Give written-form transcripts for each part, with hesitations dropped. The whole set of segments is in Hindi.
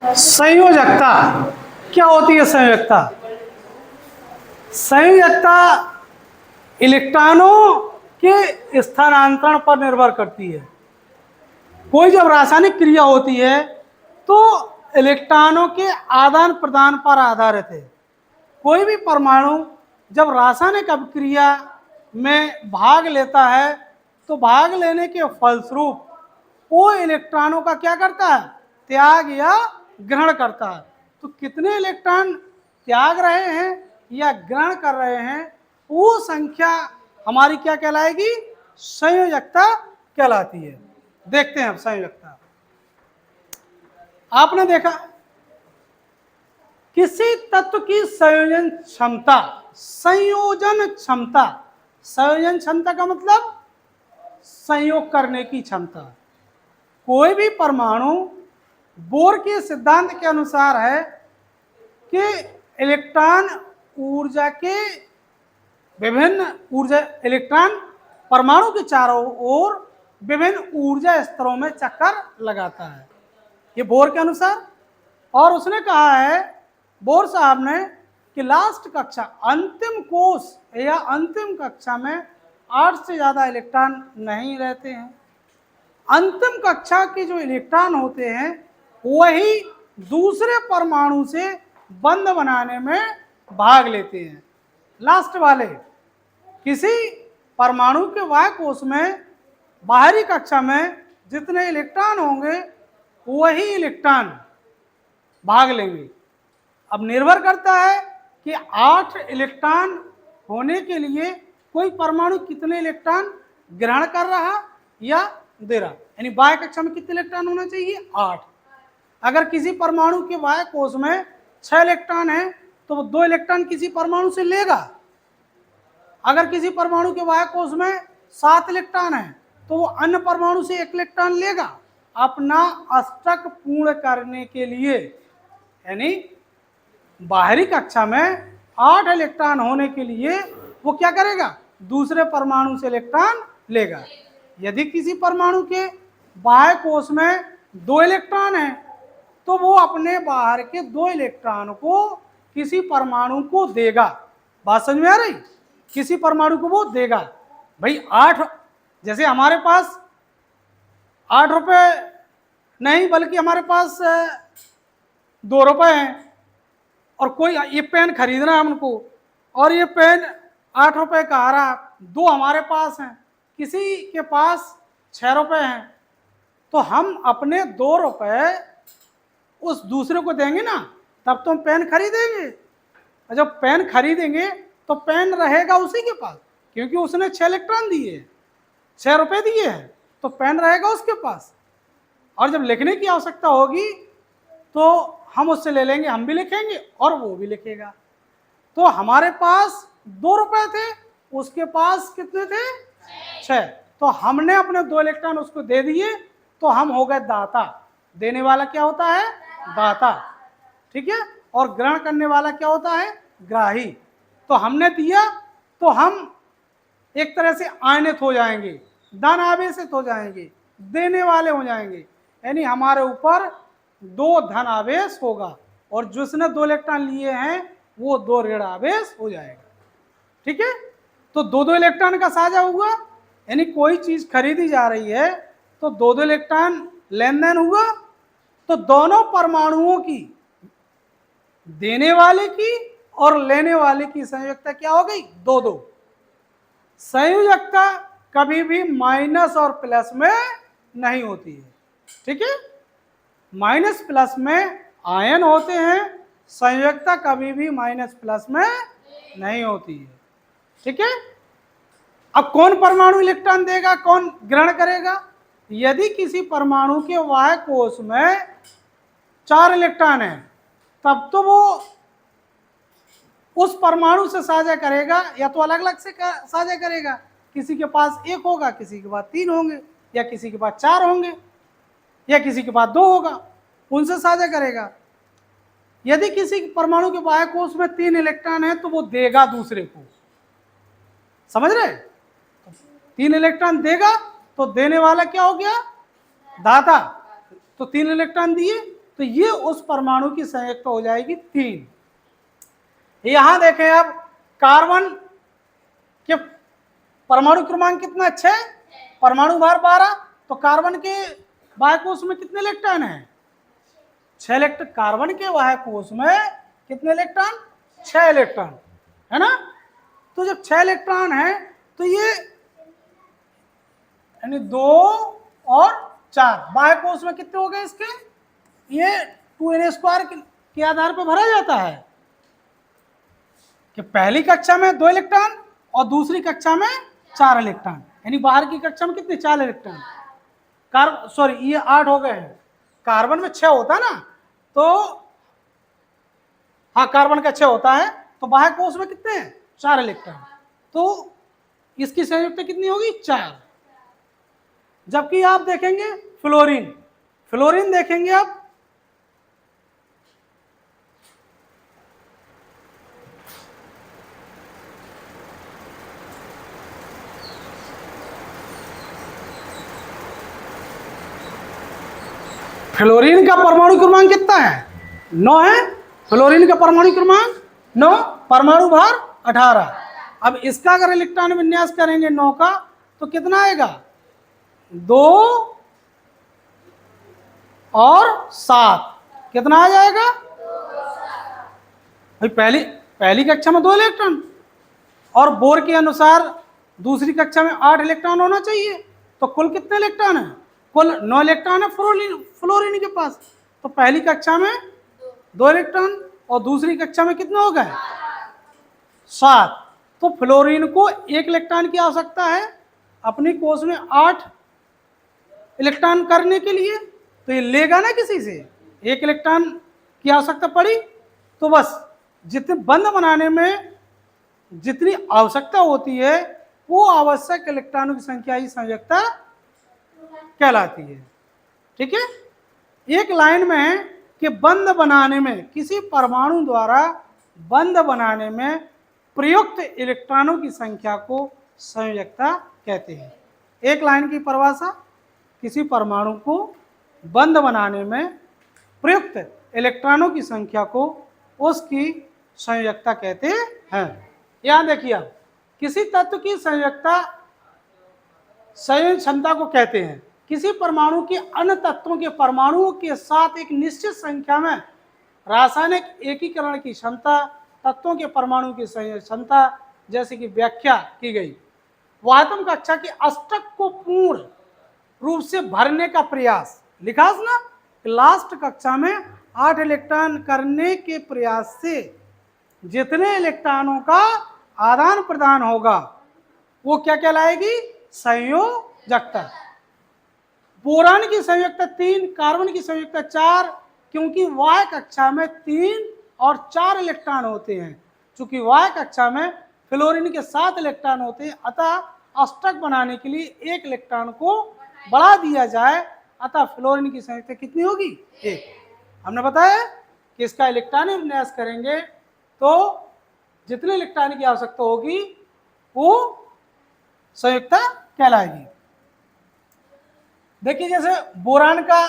संयोजकता क्या होती है? संयोजकता संयोजकता इलेक्ट्रॉनों के स्थानांतरण पर निर्भर करती है। कोई जब रासायनिक क्रिया होती है तो इलेक्ट्रॉनों के आदान प्रदान पर आधारित है। कोई भी परमाणु जब रासायनिक अभिक्रिया में भाग लेता है तो भाग लेने के फलस्वरूप वो इलेक्ट्रॉनों का क्या करता है? त्याग या ग्रहण करता है। तो कितने इलेक्ट्रॉन त्याग रहे हैं या ग्रहण कर रहे हैं, वो संख्या हमारी क्या कहलाएगी? संयोजकता कहलाती है। देखते हैं अब संयोजकता। आपने देखा किसी तत्व की संयोजन क्षमता, संयोजन क्षमता, संयोजन क्षमता का मतलब संयोग करने की क्षमता। कोई भी परमाणु बोर के सिद्धांत के अनुसार है कि इलेक्ट्रॉन ऊर्जा के विभिन्न इलेक्ट्रॉन परमाणु के चारों ओर विभिन्न ऊर्जा स्तरों में चक्कर लगाता है, ये बोर के अनुसार। और उसने कहा है, बोर साहब ने, कि लास्ट कक्षा, अंतिम कोर्स या अंतिम कक्षा में 8 से ज़्यादा इलेक्ट्रॉन नहीं रहते हैं। अंतिम कक्षा के जो इलेक्ट्रॉन होते हैं वही दूसरे परमाणु से बंध बनाने में भाग लेते हैं। लास्ट वाले किसी परमाणु के वाहक कोश में बाहरी कक्षा में जितने इलेक्ट्रॉन होंगे वही इलेक्ट्रॉन भाग लेंगे। अब निर्भर करता है कि 8 इलेक्ट्रॉन होने के लिए कोई परमाणु कितने इलेक्ट्रॉन ग्रहण कर रहा या दे रहा, यानी बाह्य कक्षा में कितने इलेक्ट्रॉन होना चाहिए? 8। अगर किसी परमाणु के बाह्य कोश में 6 इलेक्ट्रॉन है तो वो 2 इलेक्ट्रॉन किसी परमाणु से लेगा। अगर किसी परमाणु के बाह्य कोश में 7 इलेक्ट्रॉन है तो वो अन्य परमाणु से 1 इलेक्ट्रॉन लेगा अपना अष्टक पूर्ण करने के लिए। यानी बाहरी कक्षा में 8 इलेक्ट्रॉन होने के लिए वो क्या करेगा? दूसरे परमाणु से इलेक्ट्रॉन लेगा। यदि किसी परमाणु के बाह्य कोश में 2 इलेक्ट्रॉन है तो वो अपने बाहर के 2 इलेक्ट्रॉन को किसी परमाणु को देगा। बात समझ में आ रही? किसी परमाणु को वो देगा। भाई 8, जैसे हमारे पास 8 रुपये नहीं बल्कि हमारे पास 2 रुपये हैं और कोई ये पेन खरीदना है हमको, और ये पेन 8 रुपये का आ रहा, 2 हमारे पास हैं, किसी के पास 6 रुपये हैं, तो हम अपने 2 रुपये उस दूसरे को देंगे ना, तब तो हम पेन खरीदेंगे। और जब पेन खरीदेंगे तो पेन रहेगा उसी के पास, क्योंकि उसने 6 इलेक्ट्रॉन दिए, 6 रुपये दिए हैं, तो पेन रहेगा उसके पास। और जब लिखने की आवश्यकता होगी तो हम उससे ले लेंगे, हम भी लिखेंगे और वो भी लिखेगा। तो हमारे पास 2 रुपये थे, उसके पास कितने थे? 6। तो हमने अपने 2 इलेक्ट्रॉन उसको दे दिए, तो हम हो गए दाता। देने वाला क्या होता है? दाता। ठीक है। और ग्रहण करने वाला क्या होता है? ग्राही। तो हमने दिया तो हम एक तरह से आयनित हो जाएंगे, धन आवेशित हो जाएंगे, देने वाले हो जाएंगे, यानी हमारे ऊपर 2 धन आवेश होगा, और जिसने 2 इलेक्ट्रॉन लिए हैं वो 2 ऋण आवेश हो जाएगा। ठीक है। तो 2-2 इलेक्ट्रॉन का साझा हुआ, यानी कोई चीज खरीदी जा रही है तो 2-2 इलेक्ट्रॉन लेन देन हुआ, तो दोनों परमाणुओं की, देने वाले की और लेने वाले की संयोजकता क्या हो गई? 2-2। संयोजकता कभी भी माइनस और प्लस में नहीं होती है। ठीक है। माइनस प्लस में आयन होते हैं, संयोजकता कभी भी माइनस प्लस में नहीं होती है। ठीक है। अब कौन परमाणु इलेक्ट्रॉन देगा, कौन ग्रहण करेगा? यदि किसी परमाणु के वाहक कोश में 4 इलेक्ट्रॉन है तब तो वो उस परमाणु से साझा करेगा, या तो अलग अलग से साझा करेगा। किसी के पास 1 होगा, किसी के पास 3 होंगे, या किसी के पास 4 होंगे, या किसी के पास 2 होगा, उनसे साझा करेगा। यदि किसी परमाणु के बाह्य कोश में 3 इलेक्ट्रॉन है तो वो देगा दूसरे को। समझ रहे? 3 इलेक्ट्रॉन देगा तो देने वाला क्या हो गया? दाता। तो 3 इलेक्ट्रॉन दिए, तो ये उस परमाणु की संयुक्ता हो जाएगी 3। यहां देखें अब कार्बन के परमाणु क्रमांक कितना 6, परमाणु भार 12, तो कार्बन के बाह्य कोश में कितने इलेक्ट्रॉन है? 6 इलेक्ट्रॉन। कार्बन के बाह्य कोश में कितने इलेक्ट्रॉन? 6 इलेक्ट्रॉन, है ना। तो जब 6 इलेक्ट्रॉन है तो ये यानी 2 और 4 बाह्य कोश में कितने हो गए इसके? ये 2n² के आधार पर भरा जाता है कि पहली कक्षा में 2 इलेक्ट्रॉन और दूसरी कक्षा में 4 इलेक्ट्रॉन, यानी बाहर की कक्षा में कितने? 4 इलेक्ट्रॉन। सॉरी ये 8 हो गए हैं। कार्बन में 6 होता है ना, तो हाँ कार्बन का 6 होता है, तो बाह्य कोश में कितने हैं? 4 इलेक्ट्रॉन, तो इसकी संयुक्ता कितनी होगी? 4। जबकि आप देखेंगे फ्लोरीन, फ्लोरीन देखेंगे आप, फ्लोरीन का परमाणु क्रमांक कितना है? 9 है। फ्लोरीन का परमाणु क्रमांक 9, परमाणु भार 18। अब इसका अगर इलेक्ट्रॉन विन्यास करेंगे 9 का तो कितना आएगा? 2 और 7, कितना आ जाएगा? भाई पहली कक्षा में 2 इलेक्ट्रॉन और बोर के अनुसार दूसरी कक्षा में 8 इलेक्ट्रॉन होना चाहिए, तो कुल कितने इलेक्ट्रॉन है? कुल 9 इलेक्ट्रॉन है फ्लोरीन के पास। तो पहली कक्षा में 2 इलेक्ट्रॉन और दूसरी कक्षा में कितने हो गए? 7। तो फ्लोरीन को 1 इलेक्ट्रॉन की आवश्यकता है अपनी कोश में 8 इलेक्ट्रॉन करने के लिए, तो ये लेगा ना किसी से, 1 इलेक्ट्रॉन की आवश्यकता पड़ी, तो बस जितने बंध बनाने में जितनी आवश्यकता होती है वो आवश्यक इलेक्ट्रॉनों की संख्या ही संयुक्ता कहलाती है। ठीक है, एक लाइन में है कि बंध बनाने में, किसी परमाणु द्वारा बंध बनाने में प्रयुक्त इलेक्ट्रॉनों की संख्या को संयुक्ता कहते हैं। एक लाइन की परिभाषा, किसी परमाणु को बंध बनाने में प्रयुक्त इलेक्ट्रॉनों की संख्या को उसकी संयुक्ता कहते हैं। यहां देखिए आप, किसी तत्व की संयुक्ता संयोजन क्षमता को कहते हैं। किसी परमाणु के अन्य तत्वों के परमाणुओं के साथ एक निश्चित संख्या में रासायनिक एकीकरण की क्षमता, तत्वों के परमाणु की संयोजन क्षमता जैसे कि व्याख्या की गई। वातम कक्षा के अष्टक को पूर्ण रूप से भरने का प्रयास लिखा ना, लास्ट कक्षा में 8 इलेक्ट्रॉन करने के प्रयास से जितने इलेक्ट्रॉनों का आदान प्रदान होगा वो क्या कहलाएगी? संयोजकता। बोरान की संयुक्ता 3, कार्बन की संयुक्ता 4, क्योंकि वाय कक्षा में 3 और 4 इलेक्ट्रॉन होते हैं। चूंकि वाय कक्षा में फ्लोरीन के 7 इलेक्ट्रॉन होते हैं, अतः अष्टक बनाने के लिए 1 इलेक्ट्रॉन को बढ़ा दिया जाए, अतः फ्लोरीन की संयुक्ता कितनी होगी? 1। हमने बताया कि इसका इलेक्ट्रॉन विन्यास करेंगे तो जितने इलेक्ट्रॉन की आवश्यकता होगी वो संयुक्ता कहलाएगी। देखिए जैसे बोरान का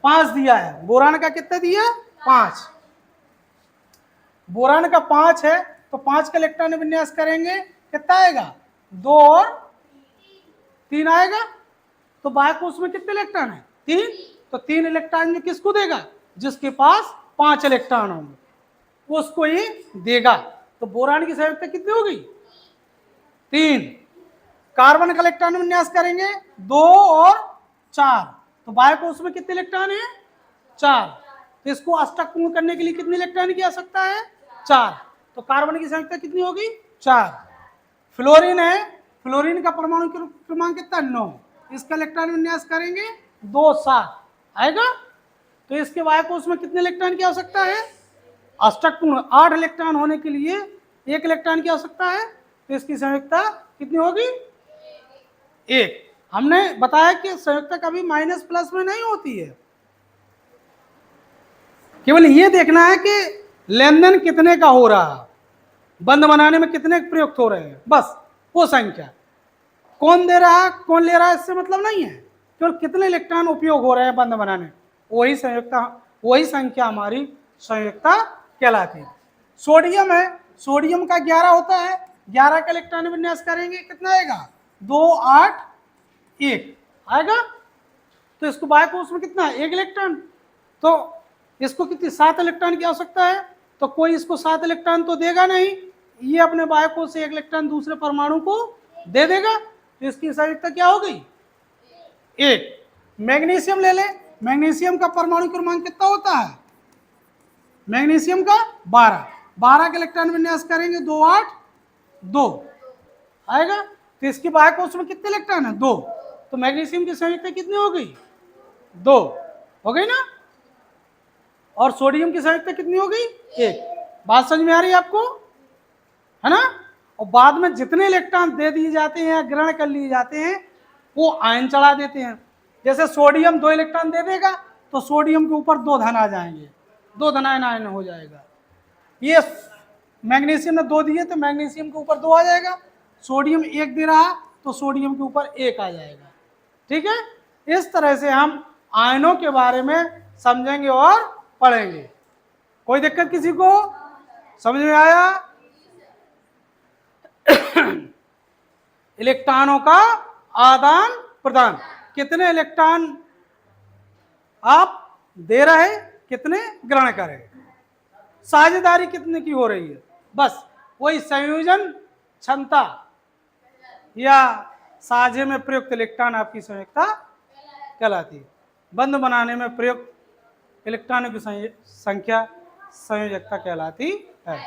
5 दिया है, बोरान का कितना दिया? 5। बोरान का 5 है तो 5 का इलेक्ट्रॉन विन्यास करेंगे, कितना आएगा? 2 और 3 आएगा। तो बाह्य कोश में कितने इलेक्ट्रॉन है? 3। तो 3 इलेक्ट्रॉन जो किसको देगा? जिसके पास 5 इलेक्ट्रॉन होंगे उसको ये देगा। तो बोरान की संयुक्ता कितनी होगी? 3। कार्बन का इलेक्ट्रॉन विन्यास करेंगे 2 और 4, तो बाह्य कोश में कितने इलेक्ट्रॉन है? 4। तो इसको अष्टक पूर्ण करने के लिए कितने इलेक्ट्रॉन की आवश्यकता है? 4। तो कार्बन की संयुक्ता कितनी होगी? 4। फ्लोरीन है, फ्लोरीन का परमाणु क्रमांक कितना? 9। इसका इलेक्ट्रॉन विन्यास करेंगे 2 7 आएगा। तो इसके बाह्य कोश में कितने इलेक्ट्रॉन की आवश्यकता है? अष्टक पूर्ण 8 इलेक्ट्रॉन होने के लिए 1 इलेक्ट्रॉन की आवश्यकता है, तो इसकी संयुक्ता कितनी होगी? 1। हमने बताया कि संयुक्ता कभी माइनस प्लस में नहीं होती है, केवल ये देखना है कि लेन देन कितने का हो रहा है, बंध बनाने में कितने प्रयुक्त हो रहे हैं, बस वो संख्या। कौन दे रहा है कौन ले रहा है इससे मतलब नहीं है, केवल कितने इलेक्ट्रॉन उपयोग हो रहे हैं बंध बनाने, वही संयोजकता, वही संख्या हमारी संयोजकता कहलाती है। सोडियम है, सोडियम का 11 होता है, 11 का इलेक्ट्रॉन विन्यास करेंगे कितना आएगा 2 8 1 आएगा। तो इसको बाह्य कोश में कितना 1 इलेक्ट्रॉन, तो इसको कितनी 7 इलेक्ट्रॉन की आवश्यकता है, तो कोई इसको 7 इलेक्ट्रॉन तो देगा नहीं, ये अपने बाह्य कोश से 1 इलेक्ट्रॉन दूसरे परमाणु को दे देगा, तो इसकी संयोजकता क्या हो गई 1। मैग्नीशियम ले ले, मैग्नीशियम का परमाणु क्रमांक कितना होता है, मैग्नीशियम का 12, 12 का इलेक्ट्रॉन विन्यास करेंगे 2 8 2 आएगा। तो इसकी बाह्य कोश में कितने इलेक्ट्रॉन है 2, तो मैग्नीशियम की संयोजकता कितनी हो गई 2 हो गई ना, और सोडियम की संयोजकता कितनी हो गई 1। बात समझ में आ रही है आपको, है ना। और बाद में जितने इलेक्ट्रॉन दे दिए जाते हैं, ग्रहण कर लिए जाते हैं, वो आयन चढ़ा देते हैं। जैसे सोडियम 2 इलेक्ट्रॉन दे देगा तो सोडियम के ऊपर 2 धन आ जाएंगे, 2 धनायन आयन हो जाएगा। ये मैग्नीशियम ने 2 दिए तो मैग्नीशियम के ऊपर 2 आ जाएगा, सोडियम 1 दे रहा तो सोडियम के ऊपर 1 आ जाएगा। ठीक है, इस तरह से हम आयनों के बारे में समझेंगे और पढ़ेंगे। कोई दिक्कत किसी को, समझ में आया? इलेक्ट्रॉनों का आदान प्रदान, कितने इलेक्ट्रॉन आप दे रहे, कितने ग्रहण कर रहे, साझेदारी कितने की हो रही है, बस वही संयोजन क्षमता या साझे में प्रयुक्त इलेक्ट्रॉन आपकी संयोजकता कहलाती है। बंध बनाने में प्रयुक्त इलेक्ट्रॉनों की संख्या संयोजकता कहलाती है।